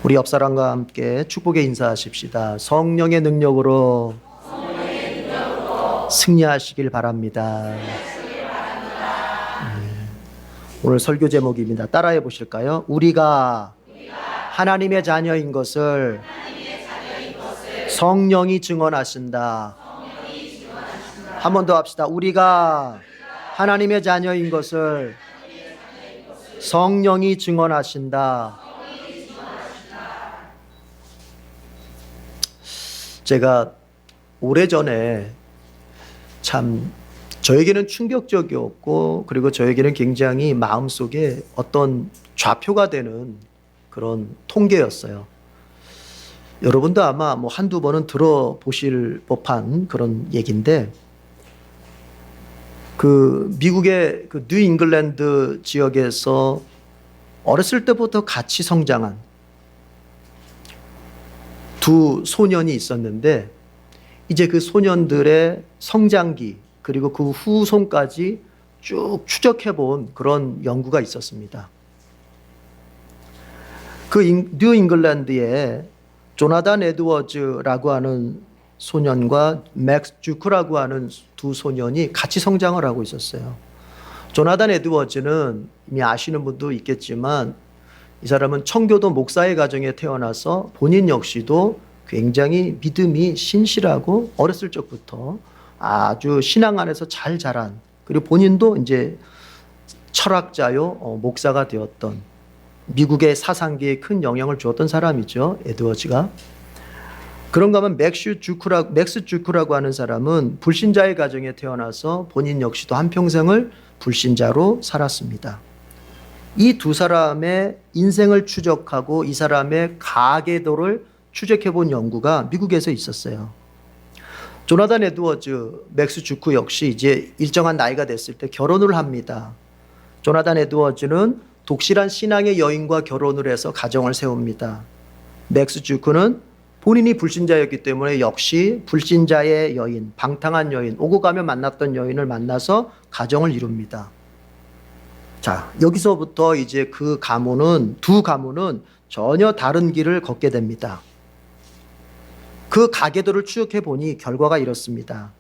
우리 옆 사람과 함께 축복의 인사하십시다. 성령의 능력으로 승리하시길 바랍니다. 오늘 설교 제목입니다. 따라해 보실까요? 우리가 하나님의 자녀인 것을 성령이 증언하신다. 한 번 더 합시다. 우리가 하나님의 자녀인 것을 성령이 증언하신다. 제가 오래전에 참 저에게는 충격적이었고, 그리고 저에게는 굉장히 마음속에 어떤 좌표가 되는 그런 통계였어요. 여러분도 아마 뭐 한두 번은 들어보실 법한 그런 얘기인데, 그 미국의 그 뉴잉글랜드 지역에서 어렸을 때부터 같이 성장한 두 소년이 있었는데, 이제 그 소년들의 성장기 그리고 그 후손까지 쭉 추적해 본 그런 연구가 있었습니다. 그 뉴잉글랜드에 조나단 에드워즈라고 하는 소년과 맥스 주크라고 하는 두 소년이 같이 성장을 하고 있었어요. 조나단 에드워즈는 이미 아시는 분도 있겠지만, 이 사람은 청교도 목사의 가정에 태어나서 본인 역시도 굉장히 믿음이 신실하고 어렸을 적부터 아주 신앙 안에서 잘 자란, 그리고 본인도 이제 철학자요 목사가 되었던, 미국의 사상계에 큰 영향을 주었던 사람이죠, 에드워즈가. 그런가 하면 맥스 주크라고 하는 사람은 불신자의 가정에 태어나서 본인 역시도 한평생을 불신자로 살았습니다. 이 두 사람의 인생을 추적하고 이 사람의 가계도를 추적해 본 연구가 미국에서 있었어요. 조나단 에드워즈, 맥스 주크 역시 이제 일정한 나이가 됐을 때 결혼을 합니다. 조나단 에드워즈는 독실한 신앙의 여인과 결혼을 해서 가정을 세웁니다. 맥스 주크는 본인이 불신자였기 때문에 역시 불신자의 여인, 방탕한 여인, 오고 가며 만났던 여인을 만나서 가정을 이룹니다. 자, 여기서부터 이제 두 가문은 전혀 다른 길을 걷게 됩니다. 그 가계도를 추적해 보니 결과가 이렇습니다.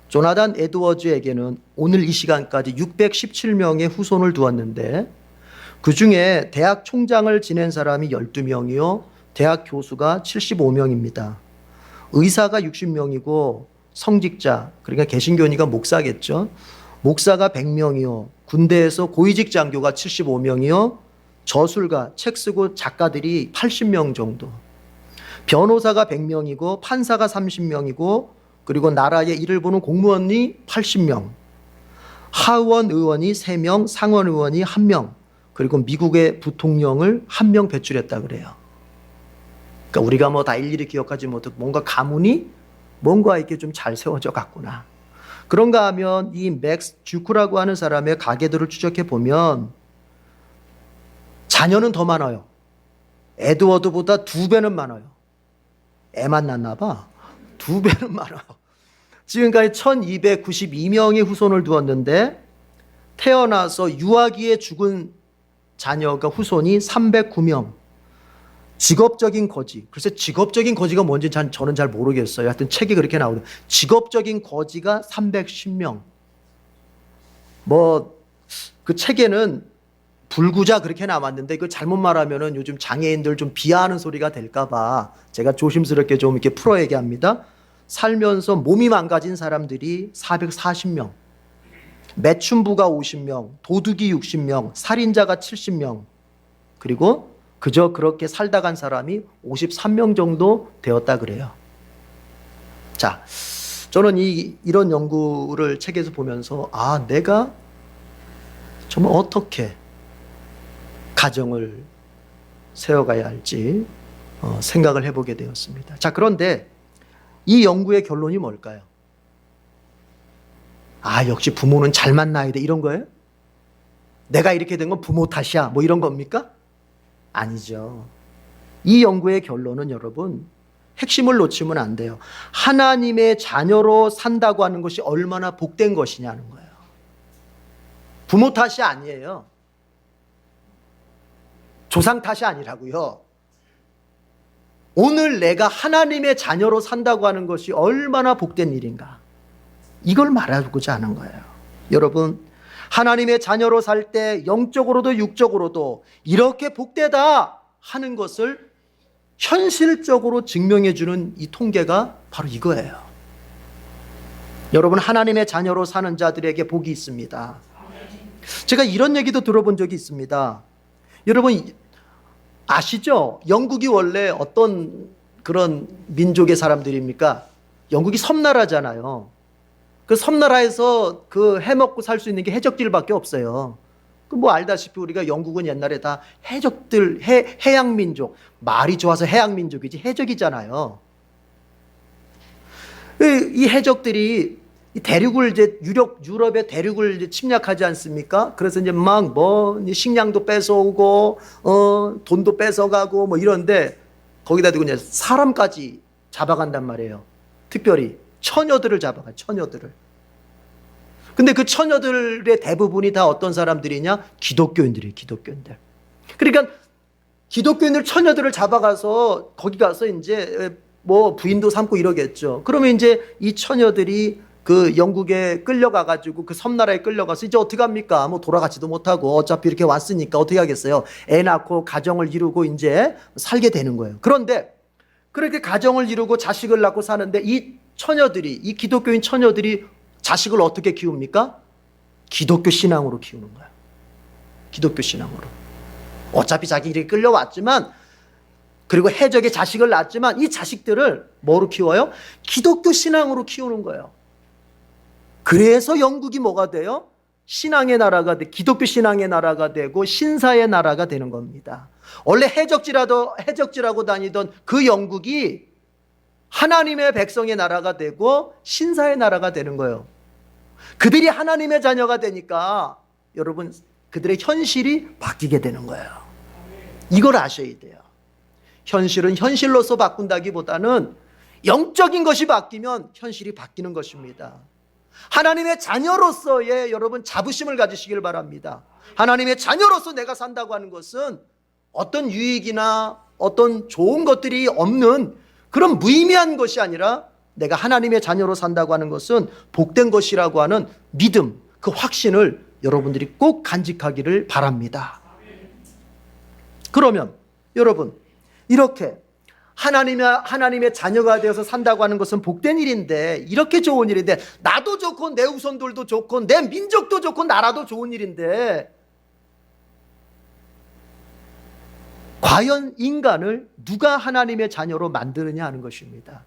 조나단 에드워즈에게는 오늘 이 시간까지 617명의 후손을 두었는데, 그 중에 대학 총장을 지낸 사람이 12명이요 대학 교수가 75명입니다. 의사가 60명이고 성직자, 그러니까 개신교니까 목사겠죠, 목사가 100명이요 군대에서 고위직 장교가 75명이요 저술가, 책 쓰고 작가들이 80명 정도, 변호사가 100명이고 판사가 30명이고, 그리고 나라의 일을 보는 공무원이 80명, 하원 의원이 3명, 상원 의원이 1명, 그리고 미국의 부통령을 1명 배출했다 그래요. 그러니까 우리가 뭐 다 일일이 기억하지 못하고 뭔가 가문이 뭔가 이렇게 좀 잘 세워져 갔구나. 그런가 하면 이 맥스 주크라고 하는 사람의 가계도를 추적해 보면 자녀는 더 많아요. 에드워드보다 2배는 많아요. 애만 낳나 봐. 2배는 많아요. 지금까지 1292명의 후손을 두었는데, 태어나서 유아기에 죽은 자녀가 후손이 309명. 직업적인 거지. 글쎄 직업적인 거지가 뭔지 저는 잘 모르겠어요. 하여튼 책이 그렇게 나오더라고요. 직업적인 거지가 310명. 뭐 그 책에는 불구자 그렇게 나왔는데, 이거 잘못 말하면은 요즘 장애인들 좀 비하하는 소리가 될까봐 제가 조심스럽게 좀 이렇게 풀어 얘기합니다. 살면서 몸이 망가진 사람들이 440명, 매춘부가 50명, 도둑이 60명, 살인자가 70명, 그리고 그저 그렇게 살다 간 사람이 53명 정도 되었다 그래요. 자, 저는 이런 연구를 책에서 보면서 내가 정말 어떻게 가정을 세워가야 할지 생각을 해보게 되었습니다. 자, 그런데 이 연구의 결론이 뭘까요? 역시 부모는 잘 만나야 돼, 이런 거예요? 내가 이렇게 된 건 부모 탓이야, 뭐 이런 겁니까? 아니죠. 이 연구의 결론은 여러분, 핵심을 놓치면 안 돼요. 하나님의 자녀로 산다고 하는 것이 얼마나 복된 것이냐는 거예요. 부모 탓이 아니에요. 조상 탓이 아니라고요. 오늘 내가 하나님의 자녀로 산다고 하는 것이 얼마나 복된 일인가, 이걸 말하고자 하는 거예요. 여러분, 하나님의 자녀로 살 때 영적으로도 육적으로도 이렇게 복되다 하는 것을 현실적으로 증명해 주는 이 통계가 바로 이거예요. 여러분, 하나님의 자녀로 사는 자들에게 복이 있습니다. 제가 이런 얘기도 들어본 적이 있습니다. 여러분 아시죠? 영국이 원래 어떤 그런 민족의 사람들입니까? 영국이 섬나라잖아요. 그 섬나라에서 그 해먹고 살 수 있는 게 해적들밖에 없어요. 그 뭐 알다시피 우리가 영국은 옛날에 다 해적들, 해양 민족, 말이 좋아서 해양 민족이지 해적이잖아요. 이 해적들이 대륙을 이제 유럽의 대륙을 이제 침략하지 않습니까? 그래서 이제 막 뭐 식량도 뺏어오고 돈도 뺏어가고 뭐 이런데 거기다 대고 이제 사람까지 잡아간단 말이에요. 특별히 처녀들을 잡아가, 처녀들을. 근데 그 처녀들의 대부분이 다 어떤 사람들이냐? 기독교인들이에요, 기독교인들. 그러니까 기독교인들 처녀들을 잡아가서 거기 가서 이제 뭐 부인도 삼고 이러겠죠. 그러면 이제 이 처녀들이 그 영국에 끌려가가지고 그 섬나라에 끌려가서 이제 어떻게 합니까? 뭐 돌아가지도 못하고 어차피 이렇게 왔으니까 어떻게 하겠어요? 애 낳고 가정을 이루고 이제 살게 되는 거예요. 그런데 그렇게 가정을 이루고 자식을 낳고 사는데 이 처녀들이, 이 기독교인 처녀들이 자식을 어떻게 키웁니까? 기독교 신앙으로 키우는 거예요. 기독교 신앙으로. 어차피 자기들이 끌려왔지만, 그리고 해적의 자식을 낳았지만 이 자식들을 뭐로 키워요? 기독교 신앙으로 키우는 거예요. 그래서 영국이 뭐가 돼요? 신앙의 나라가 돼, 기독교 신앙의 나라가 되고 신사의 나라가 되는 겁니다. 원래 해적지라고 다니던 그 영국이 하나님의 백성의 나라가 되고 신사의 나라가 되는 거예요. 그들이 하나님의 자녀가 되니까 여러분, 그들의 현실이 바뀌게 되는 거예요. 이걸 아셔야 돼요. 현실은 현실로서 바꾼다기보다는 영적인 것이 바뀌면 현실이 바뀌는 것입니다. 하나님의 자녀로서의 여러분 자부심을 가지시길 바랍니다. 하나님의 자녀로서 내가 산다고 하는 것은 어떤 유익이나 어떤 좋은 것들이 없는 그런 무의미한 것이 아니라 내가 하나님의 자녀로 산다고 하는 것은 복된 것이라고 하는 믿음, 그 확신을 여러분들이 꼭 간직하기를 바랍니다. 그러면 여러분, 이렇게 하나님의 자녀가 되어서 산다고 하는 것은 복된 일인데, 이렇게 좋은 일인데, 나도 좋고 내 후손들도 좋고 내 민족도 좋고 나라도 좋은 일인데, 과연 인간을 누가 하나님의 자녀로 만드느냐 하는 것입니다.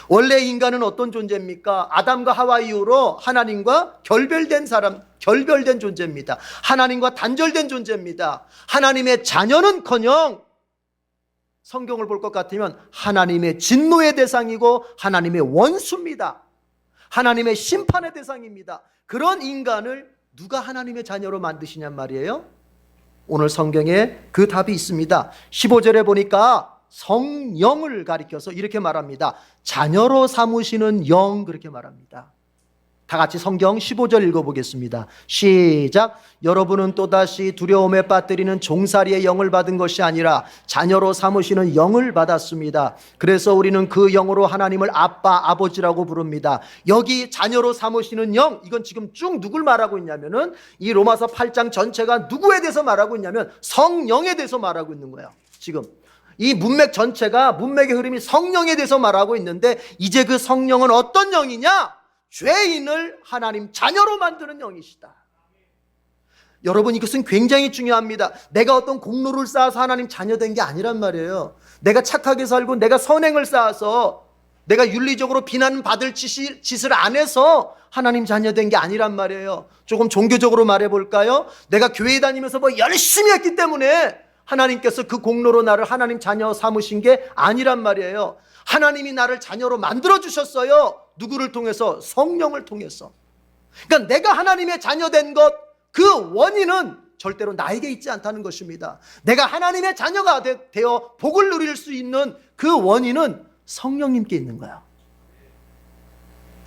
원래 인간은 어떤 존재입니까? 아담과 하와 이후로 하나님과 결별된 존재입니다. 하나님과 단절된 존재입니다. 하나님의 자녀는커녕 성경을 볼 것 같으면 하나님의 진노의 대상이고 하나님의 원수입니다. 하나님의 심판의 대상입니다. 그런 인간을 누가 하나님의 자녀로 만드시냔 말이에요. 오늘 성경에 그 답이 있습니다. 15절에 보니까 성령을 가리켜서 이렇게 말합니다. 자녀로 삼으시는 영, 그렇게 말합니다. 다 같이 성경 15절 읽어보겠습니다. 시작. 여러분은 또다시 두려움에 빠뜨리는 종살이의 영을 받은 것이 아니라 자녀로 삼으시는 영을 받았습니다. 그래서 우리는 그 영으로 하나님을 아빠, 아버지라고 부릅니다. 여기 자녀로 삼으시는 영, 이건 지금 쭉 누굴 말하고 있냐면은 이 로마서 8장 전체가 누구에 대해서 말하고 있냐면 성령에 대해서 말하고 있는 거예요. 지금 이 문맥 전체가, 문맥의 흐름이 성령에 대해서 말하고 있는데, 이제 그 성령은 어떤 영이냐? 죄인을 하나님 자녀로 만드는 영이시다. 여러분, 이것은 굉장히 중요합니다. 내가 어떤 공로를 쌓아서 하나님 자녀 된 게 아니란 말이에요. 내가 착하게 살고 내가 선행을 쌓아서 내가 윤리적으로 비난받을 짓을 안 해서 하나님 자녀 된 게 아니란 말이에요. 조금 종교적으로 말해볼까요? 내가 교회 다니면서 뭐 열심히 했기 때문에 하나님께서 그 공로로 나를 하나님 자녀 삼으신 게 아니란 말이에요. 하나님이 나를 자녀로 만들어 주셨어요. 누구를 통해서? 성령을 통해서. 그러니까 내가 하나님의 자녀 된 것, 그 원인은 절대로 나에게 있지 않다는 것입니다. 내가 하나님의 자녀가 되어 복을 누릴 수 있는 그 원인은 성령님께 있는 거야.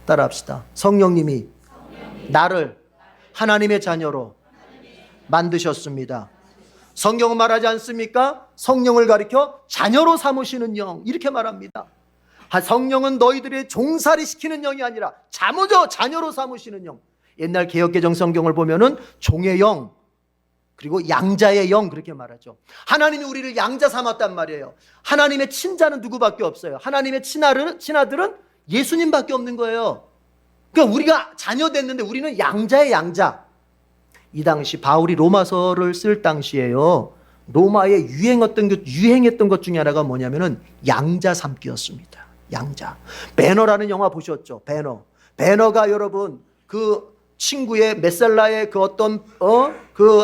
따라합시다. 성령님이 나를 하나님의 자녀로 만드셨습니다. 성경은 말하지 않습니까? 성령을 가리켜 자녀로 삼으시는 영, 이렇게 말합니다. 성령은 너희들의 종살이 시키는 영이 아니라 자녀로 삼으시는 영. 옛날 개역개정 성경을 보면은 종의 영, 그리고 양자의 영, 그렇게 말하죠. 하나님이 우리를 양자 삼았단 말이에요. 하나님의 친자는 누구밖에 없어요. 하나님의 친아들은 예수님밖에 없는 거예요. 그러니까 우리가 자녀 됐는데 우리는 양자의 양자. 이 당시 바울이 로마서를 쓸 당시에요, 로마에 유행했던 것 중에 하나가 뭐냐면은 양자 삼기였습니다. 양자. 배너라는 영화 보셨죠? 배너가 여러분 그 친구의 메살라의 그 어떤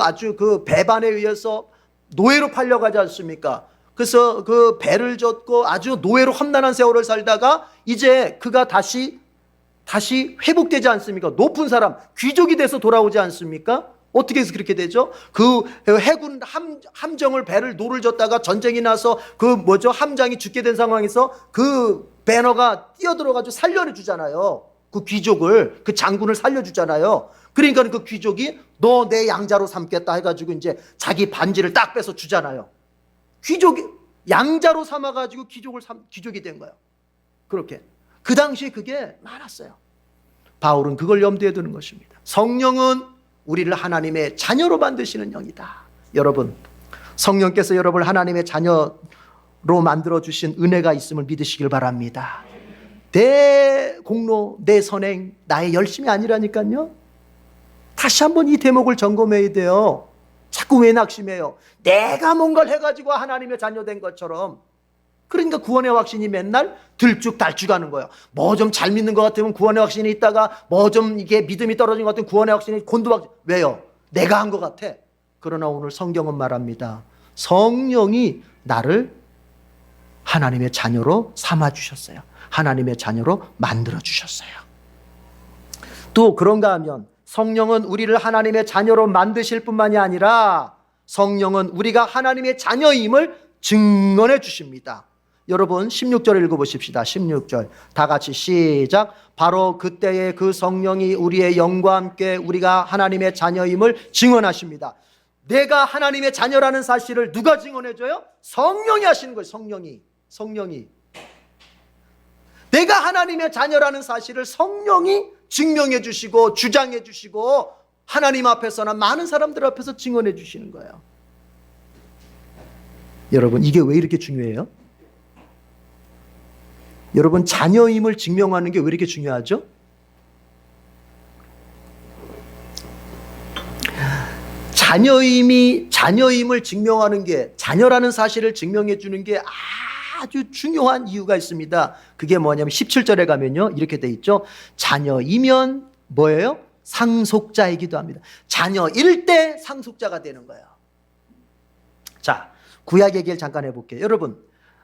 아주 그 배반에 의해서 노예로 팔려가지 않습니까? 그래서 그 배를 젓고 아주 노예로 험난한 세월을 살다가 이제 그가 다시 회복되지 않습니까? 높은 사람, 귀족이 돼서 돌아오지 않습니까? 어떻게 해서 그렇게 되죠? 그 해군 함정을 노를 젓다가 전쟁이 나서 함장이 죽게 된 상황에서 그 배너가 뛰어들어가지고 살려주잖아요. 그 귀족을, 그 장군을 살려주잖아요. 그러니까 그 귀족이 너 내 양자로 삼겠다 해가지고 이제 자기 반지를 딱 빼서 주잖아요. 귀족이 양자로 삼아가지고 귀족이 된 거예요. 그렇게. 그 당시에 그게 많았어요. 바울은 그걸 염두에 두는 것입니다. 성령은 우리를 하나님의 자녀로 만드시는 영이다. 여러분, 성령께서 여러분을 하나님의 자녀로 만들어주신 은혜가 있음을 믿으시길 바랍니다. 내 공로, 내 선행, 나의 열심이 아니라니까요. 다시 한번 이 대목을 점검해야 돼요. 자꾸 왜 낙심해요? 내가 뭔가를 해가지고 하나님의 자녀 된 것처럼. 그러니까 구원의 확신이 맨날 들쭉달쭉하는 거예요. 뭐 좀 잘 믿는 것 같으면 구원의 확신이 있다가 뭐 좀 이게 믿음이 떨어진 것 같으면 구원의 확신이 곤두박질. 왜요? 내가 한 것 같아. 그러나 오늘 성경은 말합니다. 성령이 나를 하나님의 자녀로 삼아주셨어요. 하나님의 자녀로 만들어주셨어요. 또 그런가 하면 성령은 우리를 하나님의 자녀로 만드실 뿐만이 아니라 성령은 우리가 하나님의 자녀임을 증언해 주십니다. 여러분 16절 읽어보십시다. 16절 다 같이 시작. 바로 그때의 그 성령이 우리의 영과 함께 우리가 하나님의 자녀임을 증언하십니다. 내가 하나님의 자녀라는 사실을 누가 증언해줘요? 성령이 하시는 거예요. 성령이 내가 하나님의 자녀라는 사실을 성령이 증명해 주시고 주장해 주시고 하나님 앞에서나 많은 사람들 앞에서 증언해 주시는 거예요. 여러분 이게 왜 이렇게 중요해요? 여러분 자녀임을 증명하는 게 왜 이렇게 중요하죠? 자녀임을 증명하는 게, 자녀라는 사실을 증명해 주는 게 아주 중요한 이유가 있습니다. 그게 뭐냐면 17절에 가면요 이렇게 돼 있죠. 자녀이면 뭐예요? 상속자이기도 합니다. 자녀일 때 상속자가 되는 거예요. 자, 구약 얘기를 잠깐 해볼게요. 여러분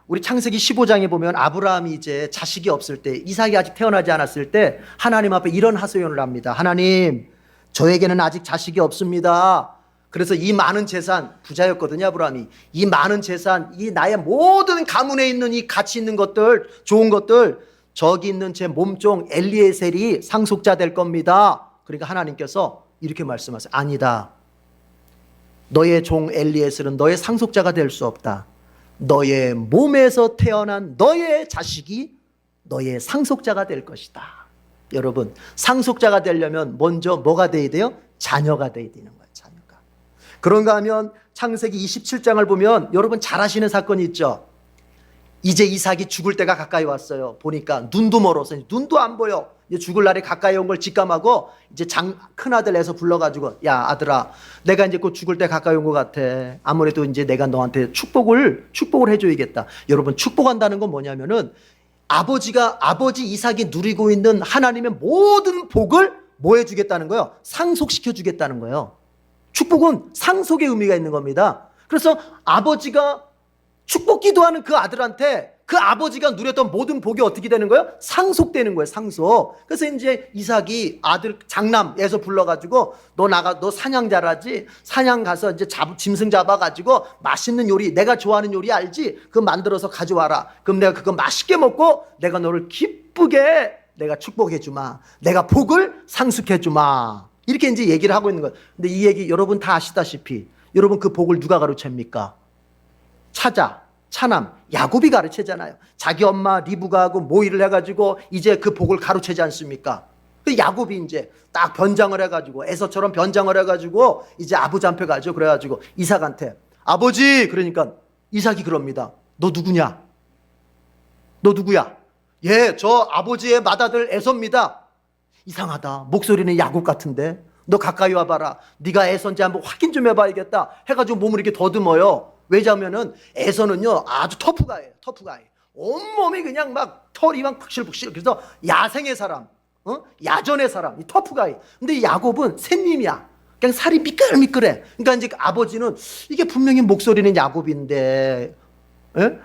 우리 창세기 15장에 보면 아브라함이 이제 자식이 없을 때, 이삭이 아직 태어나지 않았을 때 하나님 앞에 이런 하소연을 합니다. 하나님, 저에게는 아직 자식이 없습니다. 그래서 이 많은 재산, 부자였거든요 아브라함이. 이 많은 재산, 이 나의 모든 가문에 있는 이 가치 있는 것들, 좋은 것들, 저기 있는 제 몸종 엘리에셀이 상속자 될 겁니다. 그러니까 하나님께서 이렇게 말씀하세요. 아니다. 너의 종 엘리에셀은 너의 상속자가 될 수 없다. 너의 몸에서 태어난 너의 자식이 너의 상속자가 될 것이다. 여러분 상속자가 되려면 먼저 뭐가 돼야 돼요? 자녀가 돼야 되는 거예요. 자녀가. 그런가 하면 창세기 27장을 보면 여러분 잘 아시는 사건이 있죠. 이제 이삭이 죽을 때가 가까이 왔어요. 보니까 눈도 멀어서 눈도 안 보여. 이제 죽을 날이 가까이 온 걸 직감하고 이제 큰아들 에서 불러가지고 야 아들아, 내가 이제 곧 죽을 때 가까이 온 것 같아. 아무래도 이제 내가 너한테 축복을 해줘야겠다. 여러분 축복한다는 건 뭐냐면은 아버지 이삭이 누리고 있는 하나님의 모든 복을 뭐 해주겠다는 거예요? 상속시켜 주겠다는 거예요. 축복은 상속의 의미가 있는 겁니다. 그래서 아버지가 축복 기도하는 그 아들한테 그 아버지가 누렸던 모든 복이 어떻게 되는 거예요? 상속되는 거예요. 상속. 그래서 이제 이삭이 아들 장남에서 불러가지고 너 사냥 잘하지? 사냥 가서 이제 짐승 잡아가지고 맛있는 요리, 내가 좋아하는 요리 알지? 그거 만들어서 가져와라. 그럼 내가 그거 맛있게 먹고 내가 너를 기쁘게 내가 축복해 주마. 내가 복을 상속해 주마. 이렇게 이제 얘기를 하고 있는 거예요. 근데 이 얘기 여러분 다 아시다시피 여러분 그 복을 누가 가르칩니까? 차남, 야곱이 가르치잖아요. 자기 엄마 리브가하고 모의를 해가지고 이제 그 복을 가르치지 않습니까? 그 야곱이 이제 딱 변장을 해가지고 에서처럼 변장을 해가지고 이제 아버지한테 가죠. 그래가지고 이삭한테 아버지 그러니까 이삭이 그럽니다. 너 누구냐? 너 누구야? 예, 저 아버지의 맏아들 에서입니다. 이상하다. 목소리는 야곱 같은데. 너 가까이 와봐라. 네가 에서인지 한번 확인 좀 해봐야겠다. 해가지고 몸을 이렇게 더듬어요. 왜냐면은 에서는요 아주 터프가예요. 터프가이. 온몸이 그냥 막 털이 막 푹실푹실. 그래서 야생의 사람, 야전의 사람, 이 터프가이. 근데 야곱은 샌님이야. 그냥 살이 미끌미끌해. 그러니까 이제 아버지는 이게 분명히 목소리는 야곱인데,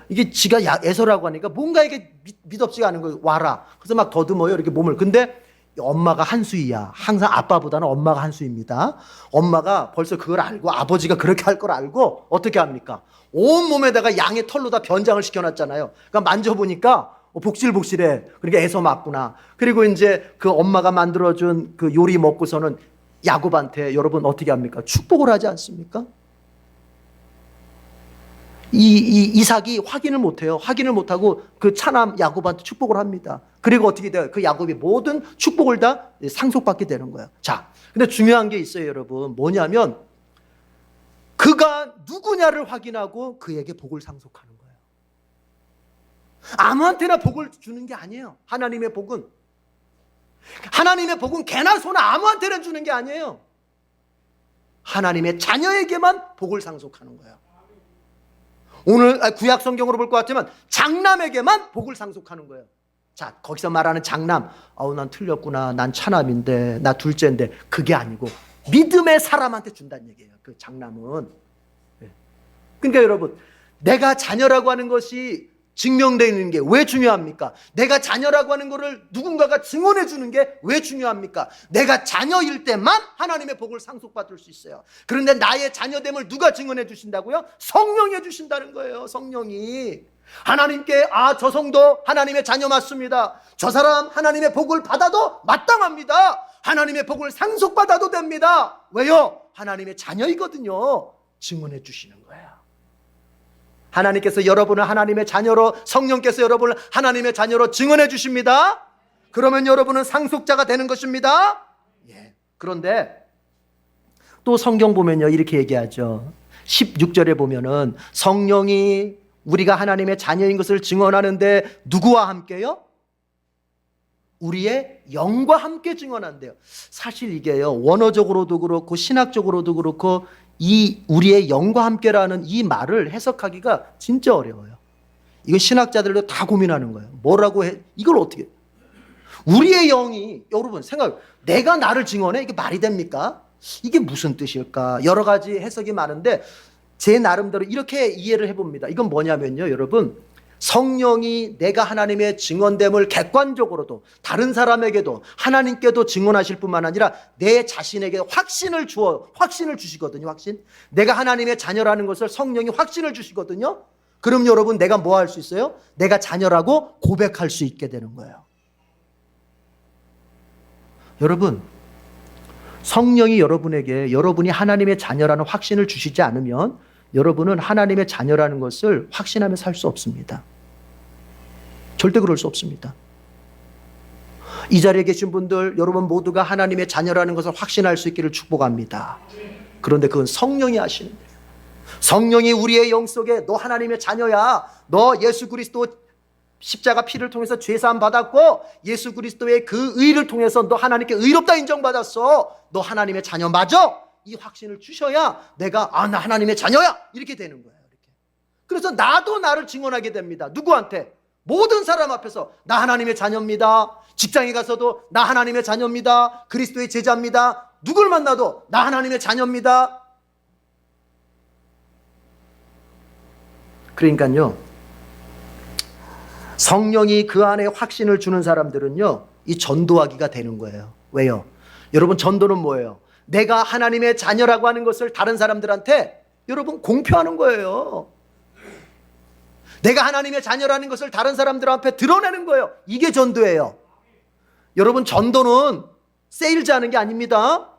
이게 지가 에서라고 하니까 뭔가 이게 믿업지가 않은 거예요. 와라. 그래서 막 더듬어요. 이렇게 몸을. 근데 엄마가 한수이야. 항상 아빠보다는 엄마가 한수입니다. 엄마가 벌써 그걸 알고 아버지가 그렇게 할 걸 알고 어떻게 합니까? 온몸에다가 양의 털로 다 변장을 시켜놨잖아요. 그러니까 만져보니까 복실복실해. 그러니까 에서 맞구나. 그리고 이제 그 엄마가 만들어준 그 요리 먹고서는 야곱한테 여러분 어떻게 합니까? 축복을 하지 않습니까? 이삭이 확인을 못해요. 확인을 못하고 그 차남 야곱한테 축복을 합니다. 그리고 어떻게 돼요? 그 야곱이 모든 축복을 다 상속받게 되는 거예요. 자, 근데 중요한 게 있어요, 여러분. 뭐냐면 그가 누구냐를 확인하고 그에게 복을 상속하는 거예요. 아무한테나 복을 주는 게 아니에요. 하나님의 복은 개나 소나 아무한테나 주는 게 아니에요. 하나님의 자녀에게만 복을 상속하는 거예요. 오늘 구약 성경으로 볼 것 같으면 장남에게만 복을 상속하는 거예요. 자, 거기서 말하는 장남, 난 틀렸구나. 난 차남인데, 나 둘째인데, 그게 아니고 믿음의 사람한테 준다는 얘기예요. 그 장남은. 그러니까 여러분, 내가 자녀라고 하는 것이 증명되는 게 왜 중요합니까? 내가 자녀라고 하는 것을 누군가가 증언해 주는 게 왜 중요합니까? 내가 자녀일 때만 하나님의 복을 상속받을 수 있어요. 그런데 나의 자녀됨을 누가 증언해 주신다고요? 성령이 해 주신다는 거예요. 성령이. 하나님께 저 성도 하나님의 자녀 맞습니다. 저 사람 하나님의 복을 받아도 마땅합니다. 하나님의 복을 상속받아도 됩니다. 왜요? 하나님의 자녀이거든요. 증언해 주시는 거예요. 하나님께서 여러분을 하나님의 자녀로, 성령께서 여러분을 하나님의 자녀로 증언해 주십니다. 그러면 여러분은 상속자가 되는 것입니다. 예. 그런데 또 성경 보면요 이렇게 얘기하죠. 16절에 보면은 성령이 우리가 하나님의 자녀인 것을 증언하는데 누구와 함께요? 우리의 영과 함께 증언한대요. 사실 이게요 원어적으로도 그렇고 신학적으로도 그렇고 이 우리의 영과 함께라는 이 말을 해석하기가 진짜 어려워요. 이거 신학자들도 다 고민하는 거예요. 뭐라고 해? 이걸 어떻게? 우리의 영이 여러분 내가 나를 증언해? 이게 말이 됩니까? 이게 무슨 뜻일까? 여러 가지 해석이 많은데 제 나름대로 이렇게 이해를 해봅니다. 이건 뭐냐면요, 여러분. 성령이 내가 하나님의 증언됨을 객관적으로도 다른 사람에게도 하나님께도 증언하실 뿐만 아니라 내 자신에게 확신을 주시거든요. 확신. 내가 하나님의 자녀라는 것을 성령이 확신을 주시거든요. 그럼 여러분 내가 뭐 할 수 있어요? 내가 자녀라고 고백할 수 있게 되는 거예요. 여러분 성령이 여러분에게 여러분이 하나님의 자녀라는 확신을 주시지 않으면 여러분은 하나님의 자녀라는 것을 확신하며 살 수 없습니다. 절대 그럴 수 없습니다. 이 자리에 계신 분들 여러분 모두가 하나님의 자녀라는 것을 확신할 수 있기를 축복합니다. 그런데 그건 성령이 하시는 거예요. 성령이 우리의 영 속에 너 하나님의 자녀야. 너 예수 그리스도 십자가 피를 통해서 죄사함 받았고 예수 그리스도의 그 의를 통해서 너 하나님께 의롭다 인정받았어. 너 하나님의 자녀 맞아. 이 확신을 주셔야 내가 나 하나님의 자녀야 이렇게 되는 거예요. 이렇게. 그래서 나도 나를 증언하게 됩니다. 누구한테? 모든 사람 앞에서 나 하나님의 자녀입니다. 직장에 가서도 나 하나님의 자녀입니다. 그리스도의 제자입니다. 누굴 만나도 나 하나님의 자녀입니다. 그러니까요 성령이 그 안에 확신을 주는 사람들은요 이 전도하기가 되는 거예요. 왜요? 여러분 전도는 뭐예요? 내가 하나님의 자녀라고 하는 것을 다른 사람들한테 여러분 공표하는 거예요. 내가 하나님의 자녀라는 것을 다른 사람들 앞에 드러내는 거예요. 이게 전도예요. 여러분 전도는 세일즈 하는 게 아닙니다.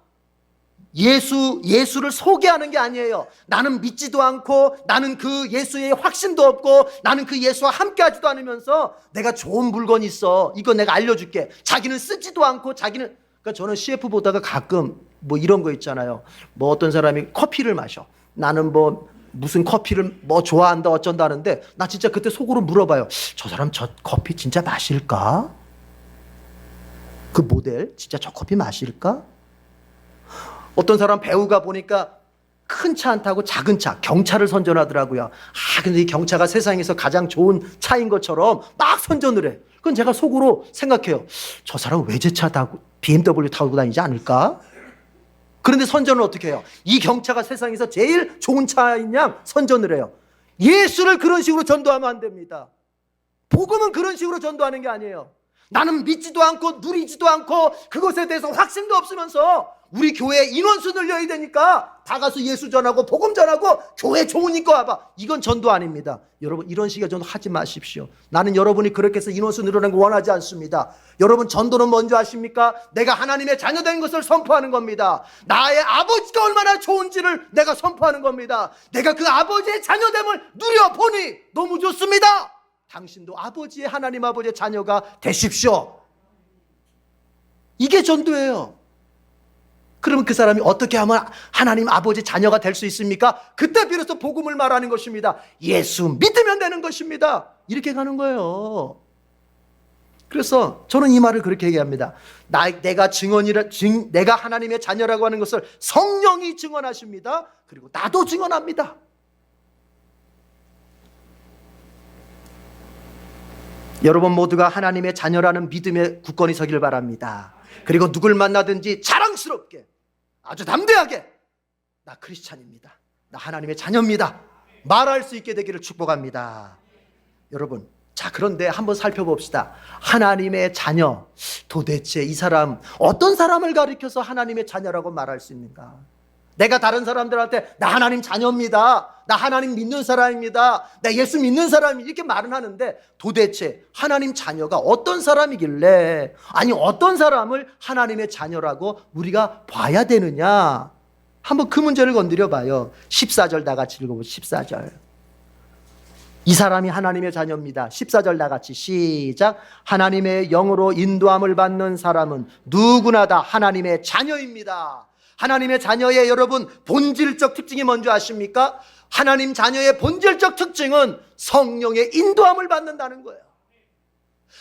예수를 소개하는 게 아니에요. 나는 믿지도 않고 나는 그 예수의 확신도 없고 나는 그 예수와 함께 하지도 않으면서 내가 좋은 물건이 있어. 이거 내가 알려줄게. 자기는 쓰지도 않고 자기는, 그러니까 저는 CF 보다가 가끔 뭐 이런 거 있잖아요. 뭐 어떤 사람이 커피를 마셔. 나는 뭐 무슨 커피를 뭐 좋아한다 어쩐다 하는데 나 진짜 그때 속으로 물어봐요. 저 사람 저 커피 진짜 마실까? 그 모델 진짜 저 커피 마실까? 어떤 사람 배우가 보니까 큰 차 안 타고 작은 차, 경차를 선전하더라고요. 근데 이 경차가 세상에서 가장 좋은 차인 것처럼 막 선전을 해. 그건 제가 속으로 생각해요. 저 사람 외제차 타고 BMW 타고 다니지 않을까? 그런데 선전을 어떻게 해요? 이 경차가 세상에서 제일 좋은 차인 양 선전을 해요. 예수를 그런 식으로 전도하면 안 됩니다. 복음은 그런 식으로 전도하는 게 아니에요. 나는 믿지도 않고 누리지도 않고 그것에 대해서 확신도 없으면서 우리 교회 인원수 늘려야 되니까 다 가서 예수 전하고 복음 전하고 교회 좋으니까 와봐. 이건 전도 아닙니다. 여러분 이런 식의 전도 하지 마십시오. 나는 여러분이 그렇게 해서 인원수 늘어나는 거 원하지 않습니다. 여러분 전도는 뭔지 아십니까? 내가 하나님의 자녀된 것을 선포하는 겁니다. 나의 아버지가 얼마나 좋은지를 내가 선포하는 겁니다. 내가 그 아버지의 자녀됨을 누려보니 너무 좋습니다. 당신도 아버지의 하나님 아버지의 자녀가 되십시오. 이게 전도예요. 그러면 그 사람이 어떻게 하면 하나님 아버지 자녀가 될 수 있습니까? 그때 비로소 복음을 말하는 것입니다. 예수 믿으면 되는 것입니다. 이렇게 가는 거예요. 그래서 저는 이 말을 그렇게 얘기합니다. 내가 하나님의 자녀라고 하는 것을 성령이 증언하십니다. 그리고 나도 증언합니다. 여러분 모두가 하나님의 자녀라는 믿음에 굳건히 서길 바랍니다. 그리고 누굴 만나든지 자랑스럽게 아주 담대하게 나 크리스찬입니다. 나 하나님의 자녀입니다. 말할 수 있게 되기를 축복합니다. 여러분, 자 그런데 한번 살펴봅시다. 하나님의 자녀, 도대체 이 사람 어떤 사람을 가리켜서 하나님의 자녀라고 말할 수 있는가? 내가 다른 사람들한테 나 하나님 자녀입니다. 나 하나님 믿는 사람입니다. 나 예수 믿는 사람입니다. 이렇게 말은 하는데 도대체 하나님 자녀가 어떤 사람이길래 아니 어떤 사람을 하나님의 자녀라고 우리가 봐야 되느냐? 한번 그 문제를 건드려 봐요. 14절 다 같이 읽어보세요. 14절. 이 사람이 하나님의 자녀입니다. 14절 다 같이 시작. 하나님의 영으로 인도함을 받는 사람은 누구나 다 하나님의 자녀입니다. 하나님의 자녀의 여러분 본질적 특징이 뭔지 아십니까? 하나님 자녀의 본질적 특징은 성령의 인도함을 받는다는 거예요.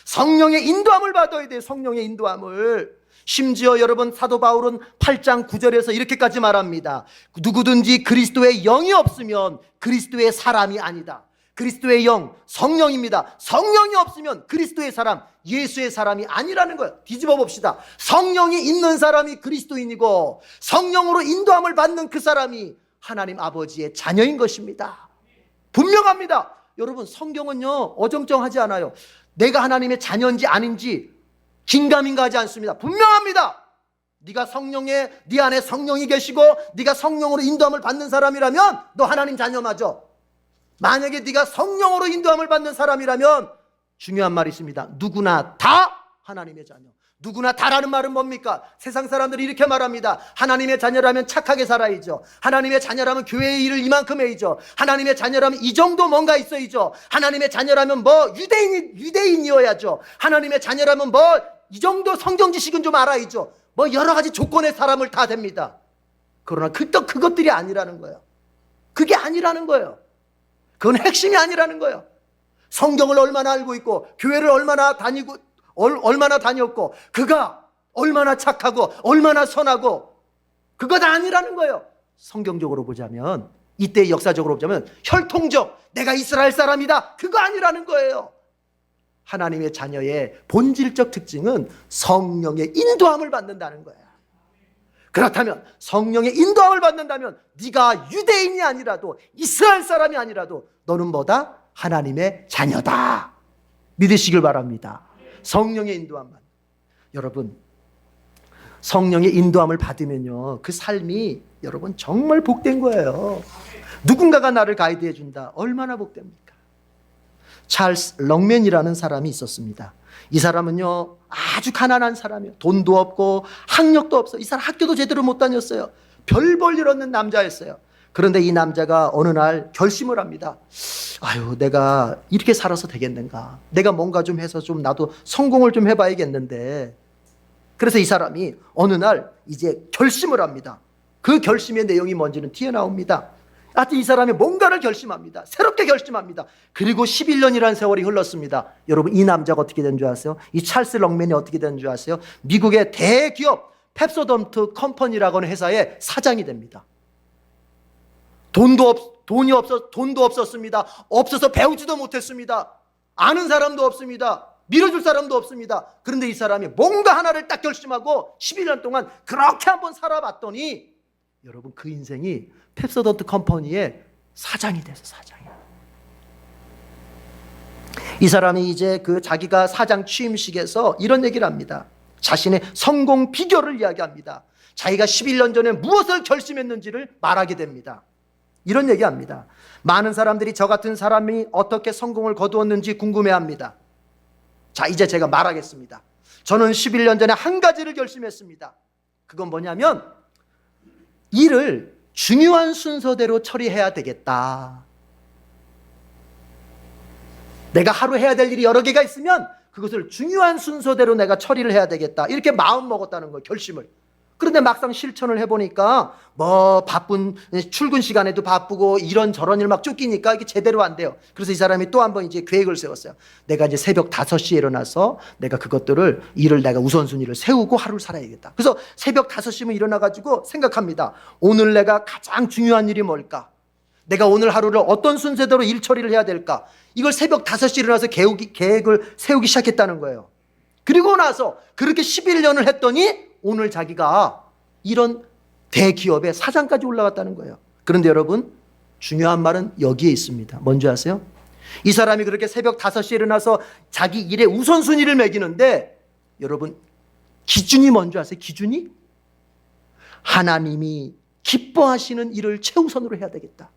성령의 인도함을 받아야 돼요. 성령의 인도함을. 심지어 여러분 사도 바울은 8장 9절에서 이렇게까지 말합니다. 누구든지 그리스도의 영이 없으면 그리스도의 사람이 아니다. 그리스도의 영, 성령입니다. 성령이 없으면 그리스도의 사람, 예수의 사람이 아니라는 거예요. 뒤집어 봅시다. 성령이 있는 사람이 그리스도인이고 성령으로 인도함을 받는 그 사람이 하나님 아버지의 자녀인 것입니다. 분명합니다. 여러분 성경은요 어정쩡하지 않아요. 내가 하나님의 자녀인지 아닌지 긴가민가 하지 않습니다. 분명합니다. 네가 네 안에 성령이 계시고 네가 성령으로 인도함을 받는 사람이라면 너 하나님 자녀 맞아. 만약에 네가 성령으로 인도함을 받는 사람이라면 중요한 말이 있습니다. 누구나 다 하나님의 자녀. 누구나 다라는 말은 뭡니까? 세상 사람들이 이렇게 말합니다. 하나님의 자녀라면 착하게 살아야죠. 하나님의 자녀라면 교회의 일을 이만큼 해야죠. 하나님의 자녀라면 이 정도 뭔가 있어야죠. 하나님의 자녀라면 뭐 유대인이어야죠. 하나님의 자녀라면 뭐 이 정도 성경 지식은 좀 알아야죠. 뭐 여러 가지 조건의 사람을 다 됩니다. 그러나 그것들이 아니라는 거예요. 그게 아니라는 거예요. 그건 핵심이 아니라는 거예요. 성경을 얼마나 알고 있고 교회를 얼마나 다녔고 그가 얼마나 착하고 얼마나 선하고 그거 다 아니라는 거예요. 성경적으로 보자면 이때 역사적으로 보자면 혈통적 내가 이스라엘 사람이다 그거 아니라는 거예요. 하나님의 자녀의 본질적 특징은 성령의 인도함을 받는다는 거예요. 그렇다면 성령의 인도함을 받는다면 네가 유대인이 아니라도 이스라엘 사람이 아니라도 너는 뭐다? 하나님의 자녀다. 믿으시길 바랍니다. 성령의 인도함 받는. 여러분 성령의 인도함을 받으면요 그 삶이 여러분 정말 복된 거예요. 누군가가 나를 가이드해 준다. 얼마나 복됩니까? 찰스 럭맨이라는 사람이 있었습니다. 이 사람은요 아주 가난한 사람이에요. 돈도 없고 학력도 없어. 이 사람 학교도 제대로 못 다녔어요. 별 볼 일 없는 남자였어요. 그런데 이 남자가 어느 날 결심을 합니다. 아유, 내가 이렇게 살아서 되겠는가? 내가 뭔가 좀 해서 좀 나도 성공을 좀 해봐야겠는데. 그래서 이 사람이 어느 날 이제 결심을 합니다. 그 결심의 내용이 뭔지는 뒤에 나옵니다. 하여튼 이 사람이 뭔가를 결심합니다. 새롭게 결심합니다. 그리고 11년이라는 세월이 흘렀습니다. 여러분, 이 남자가 어떻게 된 줄 아세요? 이 찰스 럭맨이 어떻게 된 줄 아세요? 미국의 대기업 펩소던트 컴퍼니라고 하는 회사의 사장이 됩니다. 돈도 없었습니다. 없어서 배우지도 못했습니다. 아는 사람도 없습니다. 밀어줄 사람도 없습니다. 그런데 이 사람이 뭔가 하나를 딱 결심하고 11년 동안 그렇게 한번 살아봤더니 여러분, 그 인생이 펩소던트 컴퍼니의 사장이 돼서 사장이야. 이 사람이 이제 그 자기가 사장 취임식에서 이런 얘기를 합니다. 자신의 성공 비결을 이야기합니다. 자기가 11년 전에 무엇을 결심했는지를 말하게 됩니다. 이런 얘기합니다. 많은 사람들이 저 같은 사람이 어떻게 성공을 거두었는지 궁금해합니다. 자, 이제 제가 말하겠습니다. 저는 11년 전에 한 가지를 결심했습니다. 그건 뭐냐면 일을 중요한 순서대로 처리해야 되겠다. 내가 하루 해야 될 일이 여러 개가 있으면 그것을 중요한 순서대로 내가 처리를 해야 되겠다. 이렇게 마음 먹었다는 거예요, 결심을. 그런데 막상 실천을 해보니까 뭐 바쁜 출근 시간에도 바쁘고 이런저런 일 막 쫓기니까 이게 제대로 안 돼요. 그래서 이 사람이 또 한번 이제 계획을 세웠어요. 내가 이제 새벽 5시에 일어나서 내가 그것들을 일을 내가 우선순위를 세우고 하루를 살아야겠다. 그래서 새벽 5시면 일어나가지고 생각합니다. 오늘 내가 가장 중요한 일이 뭘까? 내가 오늘 하루를 어떤 순서대로 일 처리를 해야 될까? 이걸 새벽 5시에 일어나서 계획을 세우기 시작했다는 거예요. 그리고 나서 그렇게 11년을 했더니 오늘 자기가 이런 대기업의 사장까지 올라갔다는 거예요. 그런데 여러분, 중요한 말은 여기에 있습니다. 뭔지 아세요? 이 사람이 그렇게 새벽 5시에 일어나서 자기 일의 우선순위를 매기는데 여러분, 기준이 뭔지 아세요? 기준이? 하나님이 기뻐하시는 일을 최우선으로 해야 되겠다.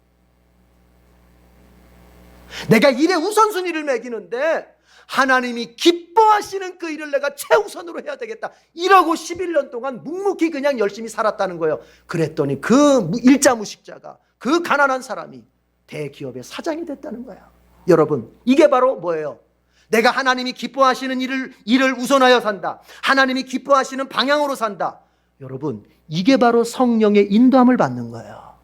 내가 일의 우선순위를 매기는데 하나님이 기뻐하시는 그 일을 내가 최우선으로 해야 되겠다. 이러고 11년 동안 묵묵히 그냥 열심히 살았다는 거예요. 그랬더니 그 일자무식자가, 그 가난한 사람이 대기업의 사장이 됐다는 거예요. 여러분, 이게 바로 뭐예요? 내가 하나님이 기뻐하시는 일을 우선하여 산다. 하나님이 기뻐하시는 방향으로 산다. 여러분, 이게 바로 성령의 인도함을 받는 거예요.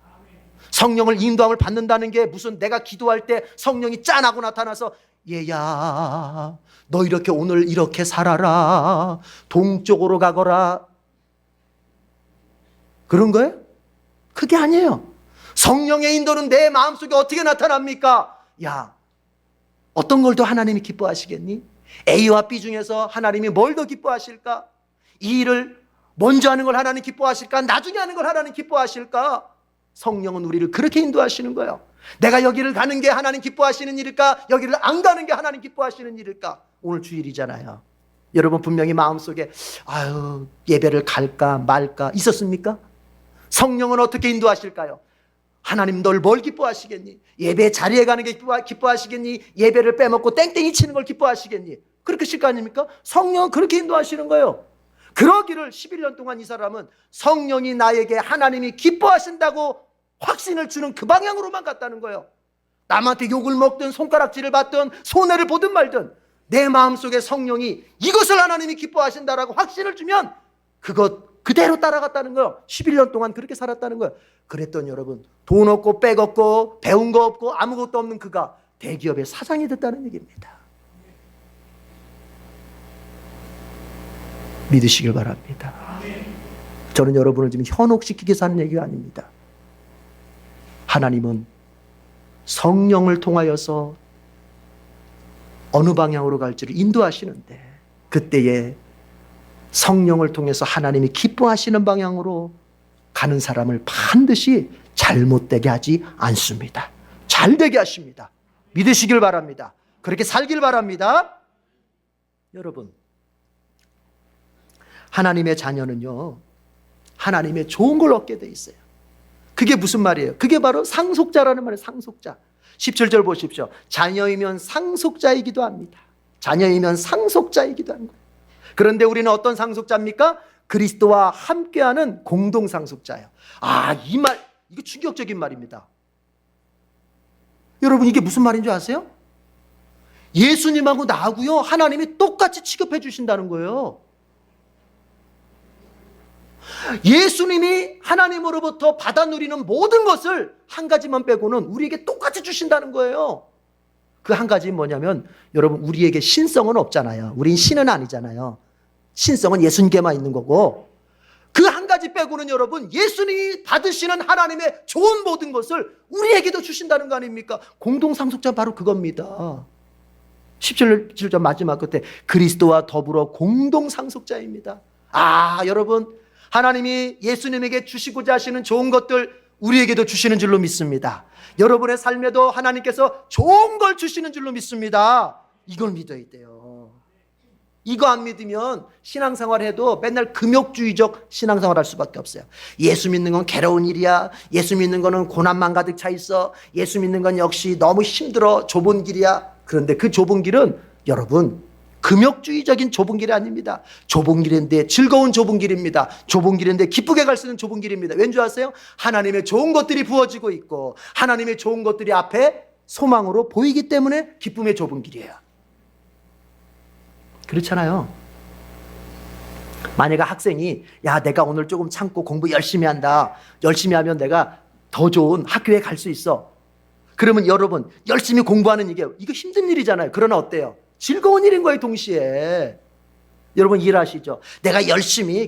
성령을 인도함을 받는다는 게 무슨 내가 기도할 때 성령이 짠하고 나타나서 얘야, 너 이렇게 오늘 이렇게 살아라, 동쪽으로 가거라, 그런 거예요? 그게 아니에요. 성령의 인도는 내 마음속에 어떻게 나타납니까? 야, 어떤 걸 더 하나님이 기뻐하시겠니? A와 B 중에서 하나님이 뭘 더 기뻐하실까? 이 일을 먼저 하는 걸 하나님 기뻐하실까? 나중에 하는 걸 하나님 기뻐하실까? 성령은 우리를 그렇게 인도하시는 거예요. 내가 여기를 가는 게 하나님 기뻐하시는 일일까? 여기를 안 가는 게 하나님 기뻐하시는 일일까? 오늘 주일이잖아요. 여러분 분명히 마음속에 아유, 예배를 갈까 말까 있었습니까? 성령은 어떻게 인도하실까요? 하나님 널 뭘 기뻐하시겠니? 예배 자리에 가는 게 기뻐하시겠니? 예배를 빼먹고 땡땡이 치는 걸 기뻐하시겠니? 그렇게 하실 거 아닙니까? 성령은 그렇게 인도하시는 거예요. 그러기를 11년 동안 이 사람은 성령이 나에게 하나님이 기뻐하신다고 확신을 주는 그 방향으로만 갔다는 거예요. 남한테 욕을 먹든 손가락질을 받든 손해를 보든 말든 내 마음속에 성령이 이것을 하나님이 기뻐하신다라고 확신을 주면 그것 그대로 따라갔다는 거예요. 11년 동안 그렇게 살았다는 거예요. 그랬더니 여러분, 돈 없고 백 없고 배운 거 없고 아무것도 없는 그가 대기업의 사장이 됐다는 얘기입니다. 믿으시길 바랍니다. 저는 여러분을 지금 현혹시키기 위해서 하는 얘기가 아닙니다. 하나님은 성령을 통하여서 어느 방향으로 갈지를 인도하시는데 그때에 성령을 통해서 하나님이 기뻐하시는 방향으로 가는 사람을 반드시 잘못되게 하지 않습니다. 잘되게 하십니다. 믿으시길 바랍니다. 그렇게 살길 바랍니다. 여러분, 하나님의 자녀는요, 하나님의 좋은 걸 얻게 돼 있어요. 그게 무슨 말이에요? 그게 바로 상속자라는 말이에요. 상속자. 17절 보십시오. 자녀이면 상속자이기도 합니다. 자녀이면 상속자이기도 합니다. 그런데 우리는 어떤 상속자입니까? 그리스도와 함께하는 공동상속자예요. 이 말, 이거 충격적인 말입니다. 여러분, 이게 무슨 말인 줄 아세요? 예수님하고 나하고요, 하나님이 똑같이 취급해 주신다는 거예요. 예수님이 하나님으로부터 받아 누리는 모든 것을 한 가지만 빼고는 우리에게 똑같이 주신다는 거예요. 그 한 가지 뭐냐면, 여러분, 우리에게 신성은 없잖아요. 우린 신은 아니잖아요. 신성은 예수님께만 있는 거고, 그 한 가지 빼고는 여러분, 예수님이 받으시는 하나님의 좋은 모든 것을 우리에게도 주신다는 거 아닙니까? 공동상속자 바로 그겁니다. 17절 마지막 끝에 그리스도와 더불어 공동상속자입니다. 여러분, 하나님이 예수님에게 주시고자 하시는 좋은 것들 우리에게도 주시는 줄로 믿습니다. 여러분의 삶에도 하나님께서 좋은 걸 주시는 줄로 믿습니다. 이걸 믿어야 돼요. 이거 안 믿으면 신앙생활 해도 맨날 금욕주의적 신앙생활 할 수밖에 없어요. 예수 믿는 건 괴로운 일이야. 예수 믿는 거는 고난만 가득 차 있어. 예수 믿는 건 역시 너무 힘들어. 좁은 길이야. 그런데 그 좁은 길은 여러분, 금욕주의적인 좁은 길이 아닙니다. 좁은 길인데 즐거운 좁은 길입니다. 좁은 길인데 기쁘게 갈 수 있는 좁은 길입니다. 왠 줄 아세요? 하나님의 좋은 것들이 부어지고 있고 하나님의 좋은 것들이 앞에 소망으로 보이기 때문에 기쁨의 좁은 길이에요. 그렇잖아요. 만약에 학생이 내가 오늘 조금 참고 공부 열심히 한다. 열심히 하면 내가 더 좋은 학교에 갈 수 있어. 그러면 여러분, 열심히 공부하는 이거 힘든 일이잖아요. 그러나 어때요? 즐거운 일인 거예요, 동시에. 여러분 이해하시죠? 내가 열심히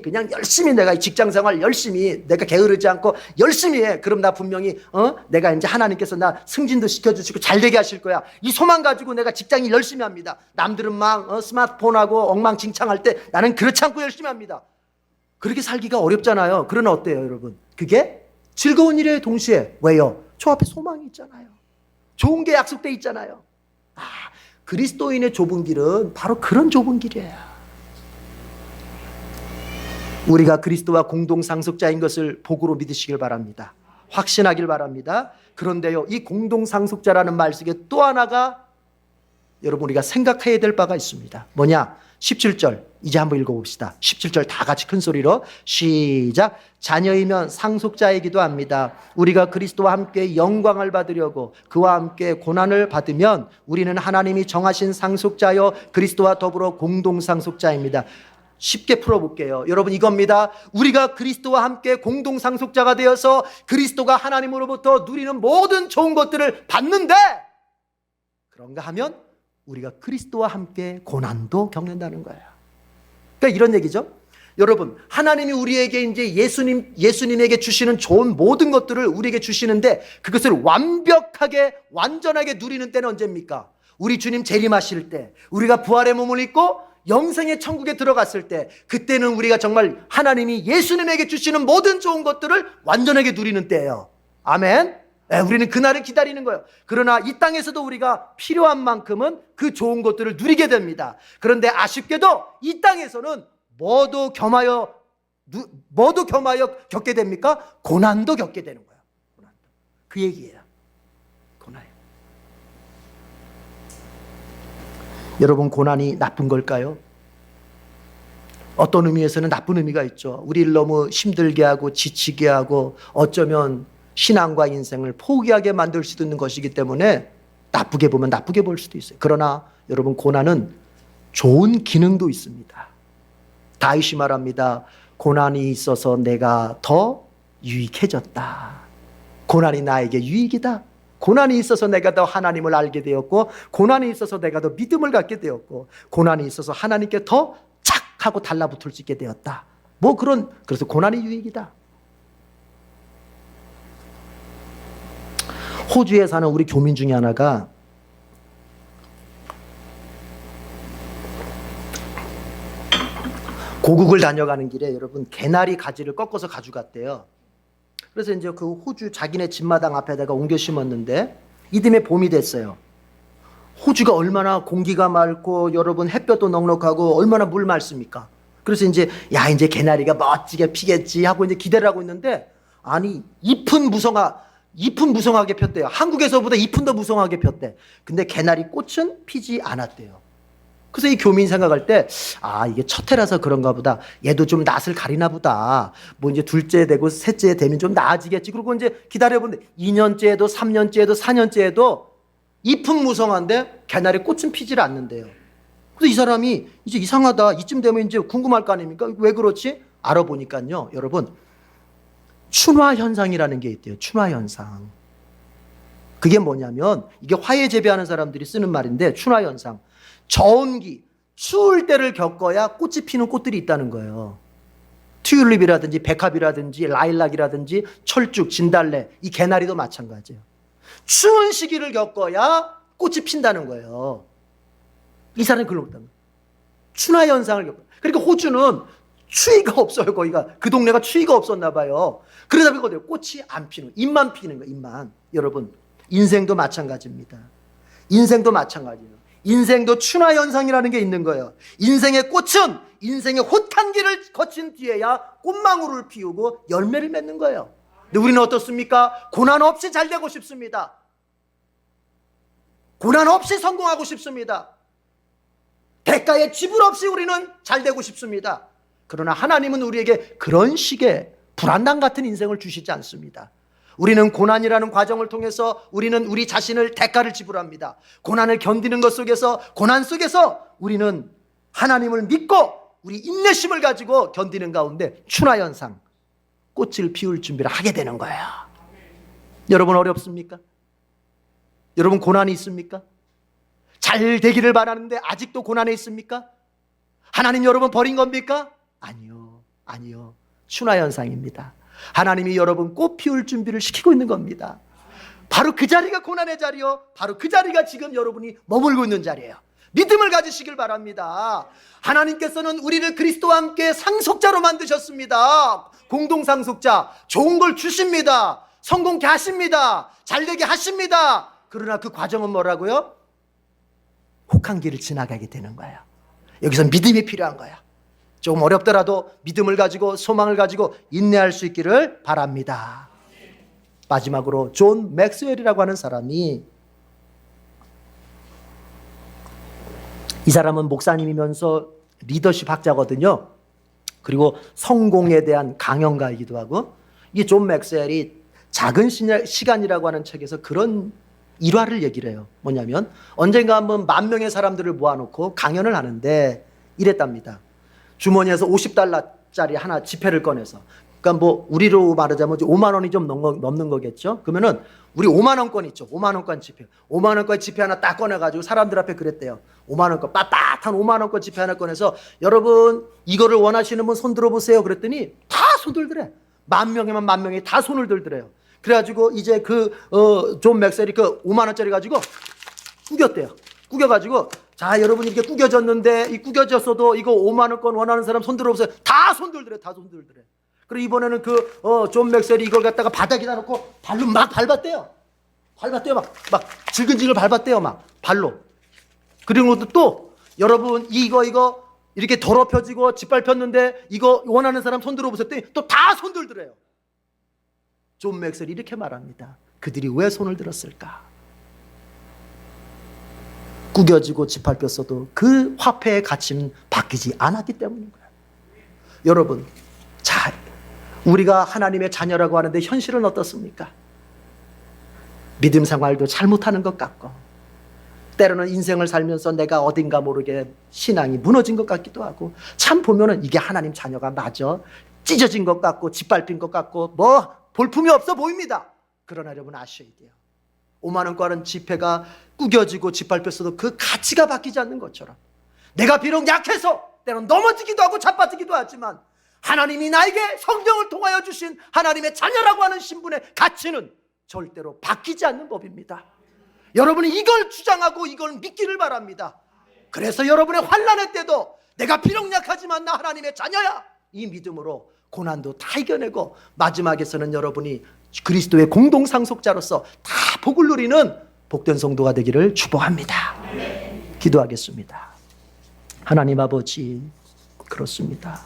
내가 직장생활 열심히 내가 게으르지 않고 열심히 해. 그럼 나 분명히 내가 이제 하나님께서 나 승진도 시켜주시고 잘 되게 하실 거야. 이 소망 가지고 내가 직장일 열심히 합니다. 남들은 막 스마트폰하고 엉망진창할 때 나는 그렇지 않고 열심히 합니다. 그렇게 살기가 어렵잖아요. 그러나 어때요, 여러분? 그게 즐거운 일이에요, 동시에. 왜요? 저 앞에 소망이 있잖아요. 좋은 게 약속돼 있잖아요. 그리스도인의 좁은 길은 바로 그런 좁은 길이에요. 우리가 그리스도와 공동상속자인 것을 복으로 믿으시길 바랍니다. 확신하길 바랍니다. 그런데요, 이 공동상속자라는 말 속에 또 하나가 여러분 우리가 생각해야 될 바가 있습니다. 뭐냐? 17절 이제 한번 읽어봅시다. 17절 다 같이 큰 소리로 시작. 자녀이면 상속자이기도 합니다. 우리가 그리스도와 함께 영광을 받으려고 그와 함께 고난을 받으면 우리는 하나님이 정하신 상속자여 그리스도와 더불어 공동상속자입니다. 쉽게 풀어볼게요. 여러분 이겁니다. 우리가 그리스도와 함께 공동상속자가 되어서 그리스도가 하나님으로부터 누리는 모든 좋은 것들을 받는데, 그런가 하면 우리가 그리스도와 함께 고난도 겪는다는 거예요. 그러니까 이런 얘기죠. 여러분, 하나님이 우리에게 이제 예수님에게 주시는 좋은 모든 것들을 우리에게 주시는데 그것을 완전하게 누리는 때는 언제입니까? 우리 주님 재림하실 때, 우리가 부활의 몸을 입고 영생의 천국에 들어갔을 때, 그때는 우리가 정말 하나님이 예수님에게 주시는 모든 좋은 것들을 완전하게 누리는 때예요. 아멘. 우리는 그날을 기다리는 거예요. 그러나 이 땅에서도 우리가 필요한 만큼은 그 좋은 것들을 누리게 됩니다. 그런데 아쉽게도 이 땅에서는 뭐도 겸하여 겪게 됩니까? 고난도 겪게 되는 거예요. 고난도. 그 얘기예요. 고난이에요. 여러분, 고난이 나쁜 걸까요? 어떤 의미에서는 나쁜 의미가 있죠. 우리를 너무 힘들게 하고 지치게 하고 어쩌면 신앙과 인생을 포기하게 만들 수도 있는 것이기 때문에 나쁘게 보면 나쁘게 볼 수도 있어요. 그러나 여러분, 고난은 좋은 기능도 있습니다. 다윗이 말합니다. 고난이 있어서 내가 더 유익해졌다. 고난이 나에게 유익이다. 고난이 있어서 내가 더 하나님을 알게 되었고, 고난이 있어서 내가 더 믿음을 갖게 되었고, 고난이 있어서 하나님께 더 착 하고 달라붙을 수 있게 되었다. 그래서 고난이 유익이다. 호주에 사는 우리 교민 중에 하나가 고국을 다녀가는 길에 여러분 개나리 가지를 꺾어서 가져갔대요. 그래서 이제 그 호주 자기네 집마당 앞에다가 옮겨 심었는데 이듬해 봄이 됐어요. 호주가 얼마나 공기가 맑고 여러분 햇볕도 넉넉하고 얼마나 물 맑습니까? 그래서 이제 이제 개나리가 멋지게 피겠지 하고 이제 기대를 하고 있는데, 아니 잎은 무성하게 폈대요. 한국에서보다 잎은 더 무성하게 폈대. 근데 개나리 꽃은 피지 않았대요. 그래서 이 교민이 생각할 때, 아, 이게 첫 해라서 그런가 보다. 얘도 좀 낯을 가리나 보다. 뭐 이제 둘째 되고 셋째 되면 좀 나아지겠지. 그리고 이제 기다려보는데 2년째에도 3년째에도 4년째에도 잎은 무성한데 개나리 꽃은 피질 않는데요. 그래서 이 사람이 이제 이상하다. 이쯤 되면 이제 궁금할 거 아닙니까? 왜 그렇지? 알아보니까요, 여러분. 춘화 현상이라는 게 있대요. 춘화 현상. 그게 뭐냐면 이게 화훼 재배하는 사람들이 쓰는 말인데 춘화 현상. 저온기, 추울 때를 겪어야 꽃이 피는 꽃들이 있다는 거예요. 튤립이라든지 백합이라든지 라일락이라든지 철쭉, 진달래, 이 개나리도 마찬가지예요. 추운 시기를 겪어야 꽃이 핀다는 거예요. 이 사람이 그걸 못합니다. 춘화 현상을 겪어요. 그러니까 호주는 추위가 없어요. 거기가 그 동네가 추위가 없었나 봐요. 그러다 보니까 꽃이 안 피는 거예요. 잎만 피는 거예요. 잎만. 여러분, 인생도 마찬가지입니다. 인생도 마찬가지예요. 인생도 춘화 현상이라는 게 있는 거예요. 인생의 꽃은 인생의 혹한기를 거친 뒤에야 꽃망울을 피우고 열매를 맺는 거예요. 근데 우리는 어떻습니까? 고난 없이 잘 되고 싶습니다. 고난 없이 성공하고 싶습니다. 대가의 지불 없이 우리는 잘 되고 싶습니다. 그러나 하나님은 우리에게 그런 식의 불안당 같은 인생을 주시지 않습니다. 우리는 고난이라는 과정을 통해서 우리는 우리 자신을 대가를 지불합니다. 고난을 견디는 것 속에서, 고난 속에서 우리는 하나님을 믿고 우리 인내심을 가지고 견디는 가운데 춘화현상, 꽃을 피울 준비를 하게 되는 거예요. 여러분, 어렵습니까? 여러분, 고난이 있습니까? 잘 되기를 바라는데 아직도 고난에 있습니까? 하나님 여러분 버린 겁니까? 아니요, 아니요. 춘화현상입니다. 하나님이 여러분 꽃 피울 준비를 시키고 있는 겁니다. 바로 그 자리가 고난의 자리요, 바로 그 자리가 지금 여러분이 머물고 있는 자리예요. 믿음을 가지시길 바랍니다. 하나님께서는 우리를 그리스도와 함께 상속자로 만드셨습니다. 공동상속자. 좋은 걸 주십니다. 성공케 하십니다. 잘되게 하십니다. 그러나 그 과정은 뭐라고요? 혹한 길을 지나가게 되는 거예요. 여기서 믿음이 필요한 거예요. 조금 어렵더라도 믿음을 가지고 소망을 가지고 인내할 수 있기를 바랍니다. 마지막으로 존 맥스웰이라고 하는 사람이, 이 사람은 목사님이면서 리더십 학자거든요. 그리고 성공에 대한 강연가이기도 하고, 이 존 맥스웰이 작은 시간이라고 하는 책에서 그런 일화를 얘기를 해요. 뭐냐면 언젠가 한번 10,000명의 사람들을 모아놓고 강연을 하는데 이랬답니다. 주머니에서 $50짜리 하나 지폐를 꺼내서, 그러니까 뭐 우리로 말하자면 5만 원이 좀 넘는 거겠죠. 그러면은 우리 5만 원권 있죠. 5만 원권 지폐. 5만 원권 지폐 하나 딱 꺼내가지고 사람들 앞에 그랬대요. 5만 원권, 빳빳한 5만 원권 지폐 하나 꺼내서, 여러분 이거를 원하시는 분 손 들어보세요. 그랬더니 다 손 들더래. 10,000명이면 10,000명이 다 손을 들더래요. 그래가지고 이제 존 맥셀이 그 5만 원짜리 가지고 구겼대요. 구겨가지고, 자, 여러분 이렇게 구겨졌는데, 이 구겨졌어도 이거 5만 원권 원하는 사람 손 들어보세요. 다 손 들더래. 다 손 들더래. 그리고 이번에는 존 맥셀이 이걸 갖다가 바닥에다 놓고 발로 막 밟았대요. 밟았대요. 막 질근질근 밟았대요. 막 발로. 그리고 또 여러분 이거 이렇게 더럽혀지고 짓밟혔는데 이거 원하는 사람 손 들어보세요. 또 다 손 들더래요. 존 맥셀이 이렇게 말합니다. 그들이 왜 손을 들었을까? 구겨지고 짓밟혔어도 그 화폐의 가치는 바뀌지 않았기 때문인 거예요. 여러분, 자, 우리가 하나님의 자녀라고 하는데 현실은 어떻습니까? 믿음 생활도 잘못하는 것 같고, 때로는 인생을 살면서 내가 어딘가 모르게 신앙이 무너진 것 같기도 하고, 참 보면은 이게 하나님 자녀가 맞아? 찢어진 것 같고 짓밟힌 것 같고 뭐 볼품이 없어 보입니다. 그러나 여러분 아셔야 돼요. 5만 원권은 지폐가 구겨지고 짓밟혔어도 그 가치가 바뀌지 않는 것처럼, 내가 비록 약해서 때론 넘어지기도 하고 자빠지기도 하지만 하나님이 나에게 성령을 통하여 주신 하나님의 자녀라고 하는 신분의 가치는 절대로 바뀌지 않는 법입니다. 여러분이 이걸 주장하고 이걸 믿기를 바랍니다. 그래서 여러분의 환난의 때도 내가 비록 약하지만 나 하나님의 자녀야, 이 믿음으로 고난도 다 이겨내고 마지막에서는 여러분이 그리스도의 공동상속자로서 다 복을 누리는 복된 성도가 되기를 축복합니다. 기도하겠습니다. 하나님 아버지, 그렇습니다.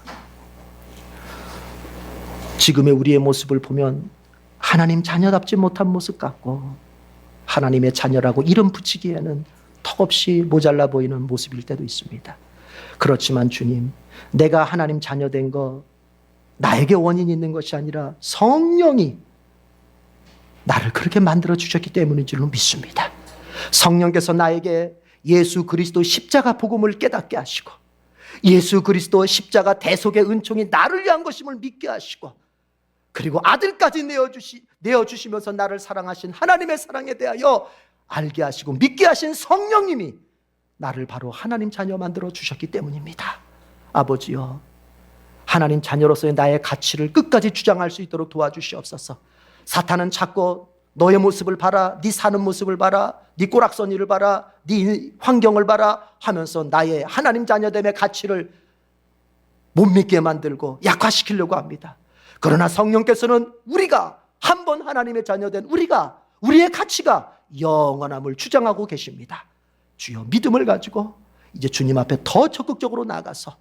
지금의 우리의 모습을 보면 하나님 자녀답지 못한 모습 같고, 하나님의 자녀라고 이름 붙이기에는 턱없이 모자라 보이는 모습일 때도 있습니다. 그렇지만 주님, 내가 하나님 자녀된 거 나에게 원인이 있는 것이 아니라 성령이 나를 그렇게 만들어 주셨기 때문인 줄로 믿습니다. 성령께서 나에게 예수 그리스도 십자가 복음을 깨닫게 하시고 예수 그리스도 십자가 대속의 은총이 나를 위한 것임을 믿게 하시고 그리고 아들까지 내어주시면서 나를 사랑하신 하나님의 사랑에 대하여 알게 하시고 믿게 하신 성령님이 나를 바로 하나님 자녀 만들어 주셨기 때문입니다. 아버지여, 하나님 자녀로서의 나의 가치를 끝까지 주장할 수 있도록 도와주시옵소서. 사탄은 자꾸 너의 모습을 봐라, 네 사는 모습을 봐라, 네 꼬락서니를 봐라, 네 환경을 봐라 하면서 나의 하나님 자녀됨의 가치를 못 믿게 만들고 약화시키려고 합니다. 그러나 성령께서는 우리가 한 번 하나님의 자녀된 우리의 가치가 영원함을 주장하고 계십니다. 주여, 믿음을 가지고 이제 주님 앞에 더 적극적으로 나아가서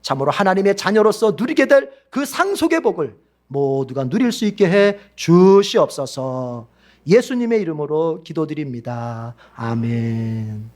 참으로 하나님의 자녀로서 누리게 될 그 상속의 복을 모두가 누릴 수 있게 해 주시옵소서. 예수님의 이름으로 기도드립니다. 아멘.